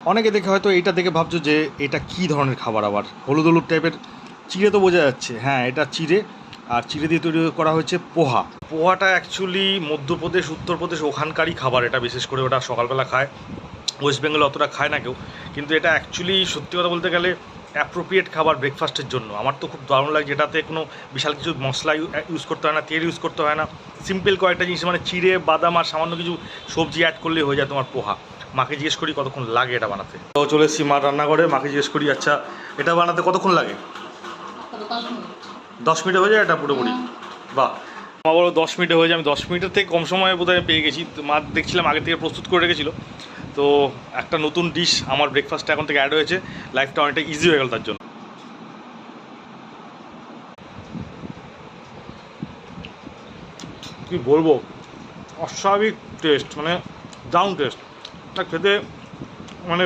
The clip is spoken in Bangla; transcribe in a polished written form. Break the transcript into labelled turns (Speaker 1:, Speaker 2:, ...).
Speaker 1: অনেকে দেখে হয়তো এইটা দেখে ভাবছো যে এটা কী ধরনের খাবার, আবার হলুদ হলুদ টাইপের। চিড়ে তো বোঝা যাচ্ছে, হ্যাঁ এটা চিড়ে। আর চিড়ে দিয়ে তৈরি করা হয়েছে পোহা। পোহাটা অ্যাকচুয়ালি মধ্যপ্রদেশ উত্তরপ্রদেশ ওখানকারই খাবার, এটা বিশেষ করে ওটা সকালবেলা খায়। ওয়েস্ট বেঙ্গলে অতটা খায় না কেউ, কিন্তু এটা অ্যাকচুয়ালি সত্যি কথা বলতে গেলে অ্যাপ্রোপ্রিয়েট খাবার ব্রেকফাস্টের জন্য। আমার তো খুব দারুণ লাগে, যেটাতে কোনো বিশাল কিছু মশলা ইউজ করতে হয় না, তেল ইউজ করতে হয় না, সিম্পল কয়েকটা জিনিস মানে চিড়ে বাদাম আর সামান্য কিছু সবজি অ্যাড করলেই হয়ে যায় তোমার পোহা। মাকে জিজ্ঞেস করি কতক্ষণ লাগে এটা বানাতে, তো চলে এসেছি মার রান্নাঘরে। মাকে জিজ্ঞেস করি আচ্ছা এটা বানাতে কতক্ষণ লাগে। 10 মিনিটে হয়ে যায় এটা পুরোপুরি? বাহ। মা বলো 10 মিনিটে হয়ে যায়, আমি 10 মিনিটের থেকে কম সময়ে বোধহয় পেয়ে গেছি। তো মা দেখছিলাম আগে থেকে প্রস্তুত করে রেখেছিলো। তো একটা নতুন ডিশ আমার ব্রেকফাস্টে এখন থেকে অ্যাড হয়েছে, লাইফটা অনেকটা ইজি হয়ে গেল তার জন্য। কি বলবো, অস্বাভাবিক টেস্ট, মানে দারুণ টেস্ট। খেতে মানে